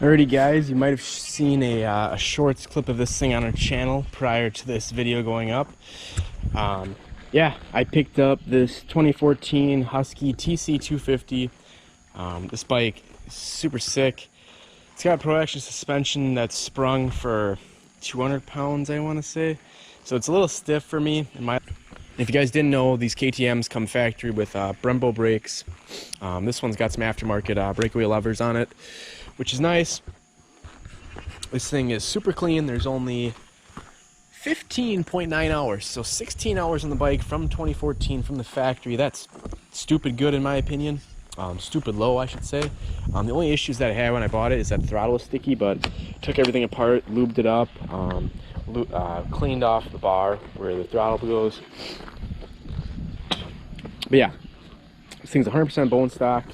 Alrighty guys, you might have seen a shorts clip of this thing on our channel prior to this video going up. Yeah, I picked up this 2014 Husky TC-250. This bike is super sick. It's got pro action suspension that's sprung for 200 pounds, I want to say. So it's a little stiff for me. If you guys didn't know, these KTMs come factory with Brembo brakes. This one's got some aftermarket breakaway levers on it, which is nice. This thing is super clean. There's only 15.9 hours, so 16 hours on the bike from 2014 from the factory. That's stupid good in my opinion. Stupid low, I should say. The only issues that I had when I bought it is that the throttle was sticky, but took everything apart, lubed it up, cleaned off the bar where the throttle goes. But yeah, this thing's 100% bone stock,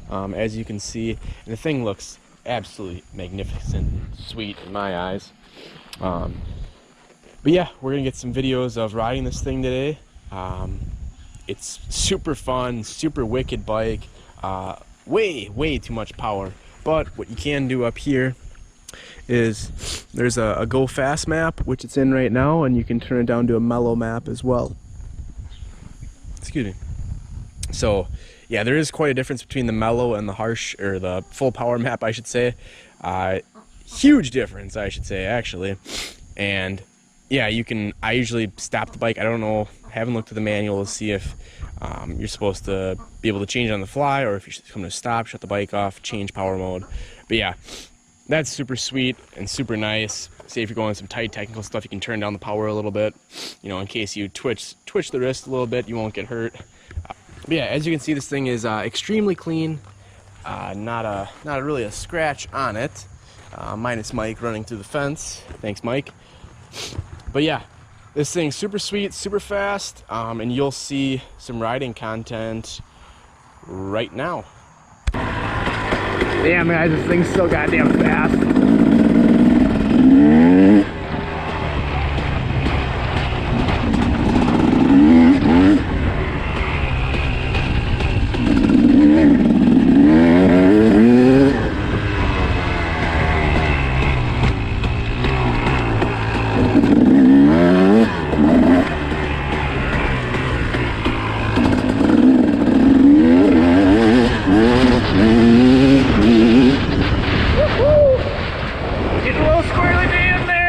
as you can see, and the thing looks absolutely magnificent and sweet in my eyes. But yeah, we're gonna get some videos of riding this thing today. It's super fun, super wicked bike, way too much power. But what you can do up here is there's a go fast map, which it's in right now, and you can turn it down to a mellow map as well. Excuse me. So yeah, there is quite a difference between the mellow and the harsh, or the full power map, I should say. Huge difference, I should say, actually. And yeah, I usually stop the bike. I don't know, haven't looked at the manual to see if you're supposed to be able to change on the fly, or if you're coming to stop, shut the bike off, change power mode. But yeah, that's super sweet and super nice. Say if you're going some tight technical stuff, you can turn down the power a little bit, you know, in case you twitch the wrist a little bit, you won't get hurt. But yeah, as you can see, this thing is extremely clean. Not really a scratch on it, minus Mike running through the fence. Thanks, Mike. But yeah, this thing's super sweet, super fast, and you'll see some riding content right now. Damn guys, this thing's so goddamn fast. Get a little squirrely bee in there!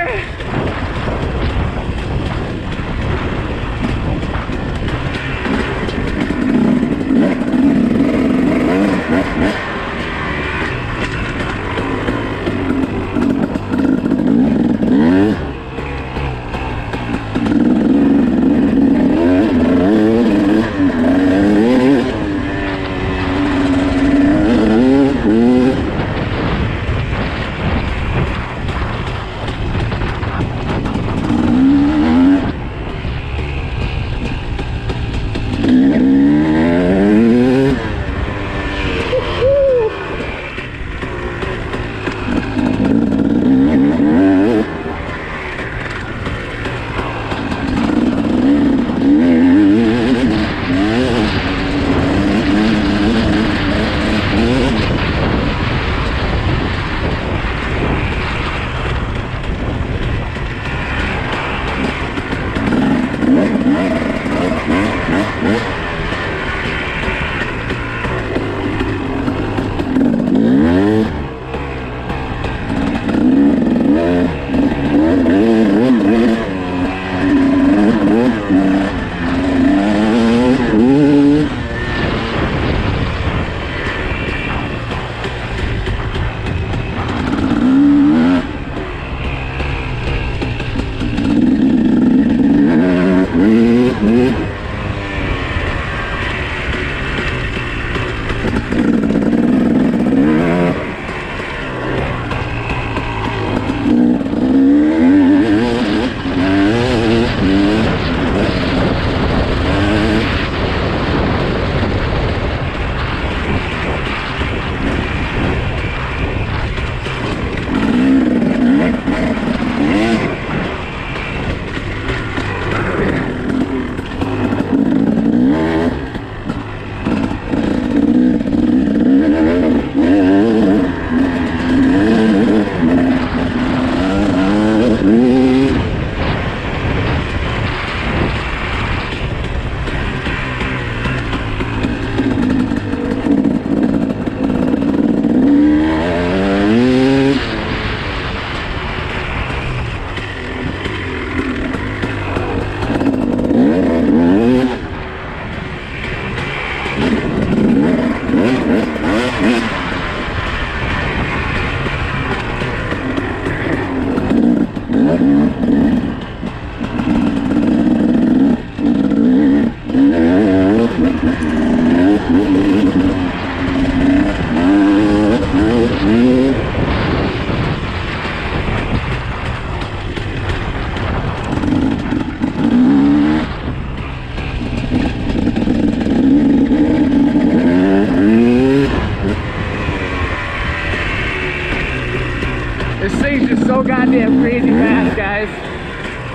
This thing's just so goddamn crazy fast, guys.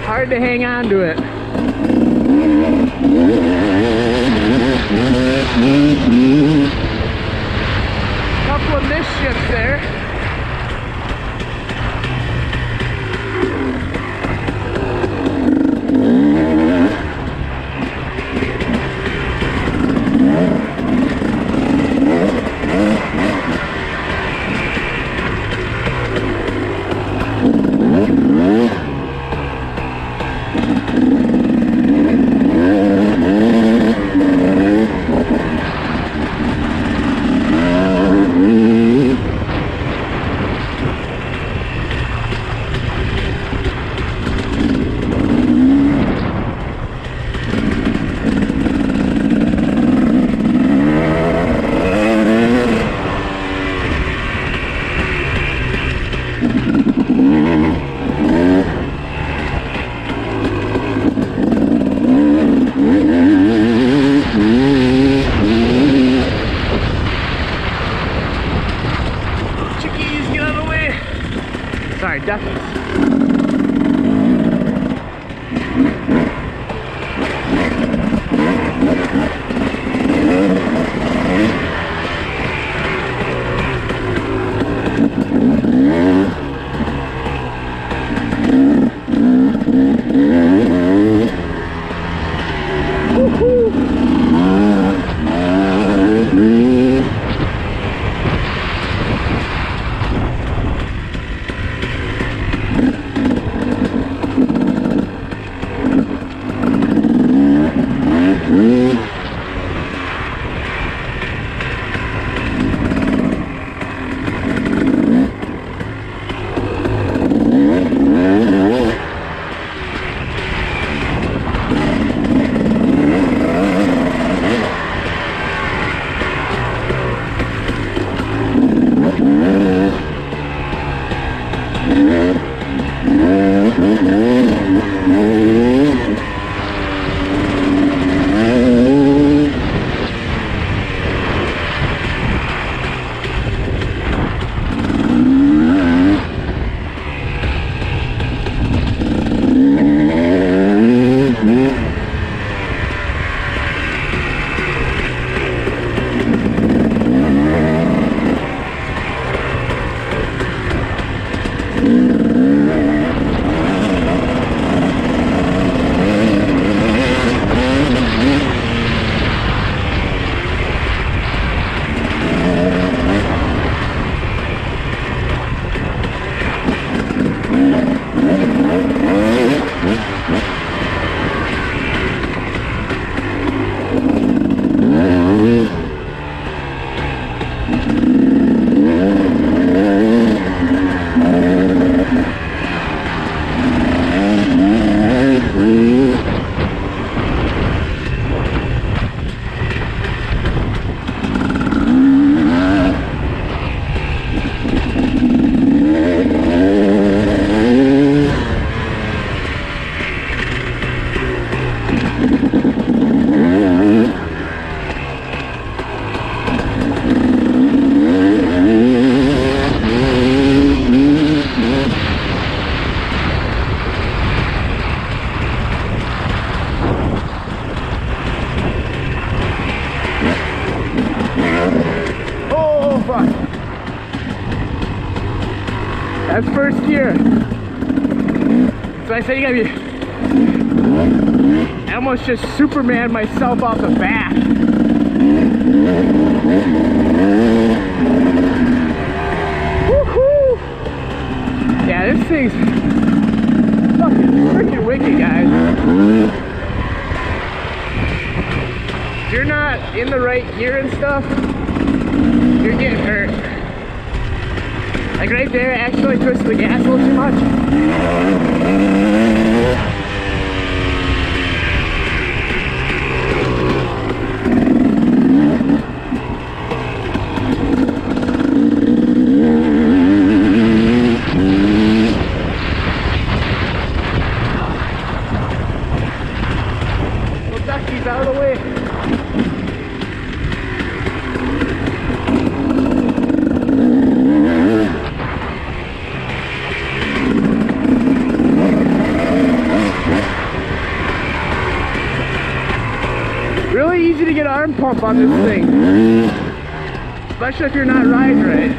Hard to hang on to it. Couple of misshifts there. Sorry, duckies. That's first gear. So I said you gotta be. I almost just Superman myself off the bat. Woohoo! Yeah, this thing's fucking freaking wicked, guys. If you're not in the right gear and stuff, you're getting hurt. Like right there, I actually twisted the gas a little too much. Well, ducky's out of the way. Really easy to get arm pump on this thing, especially if you're not riding right.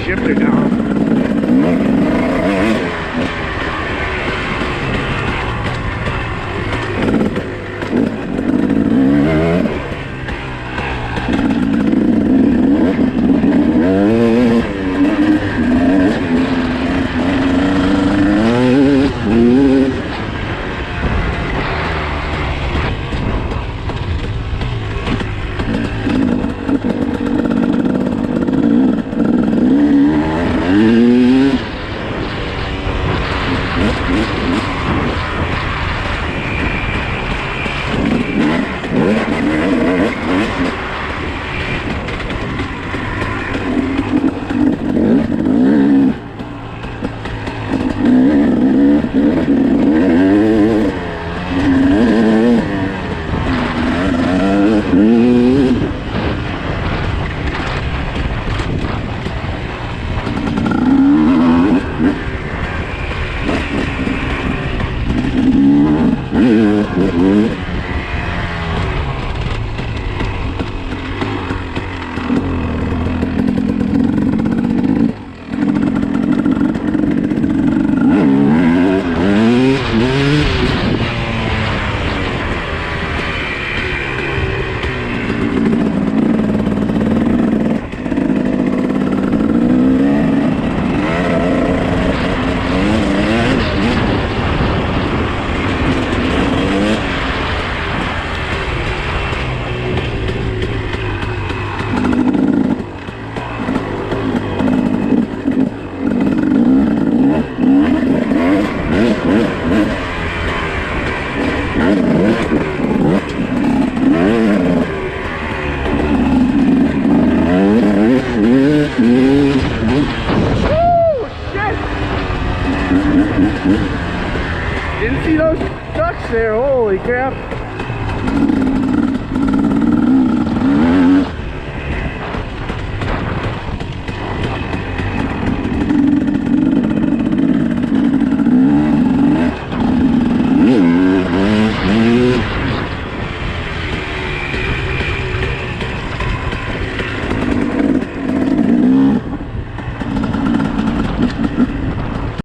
Shifter down. Didn't see those ducks there, holy crap.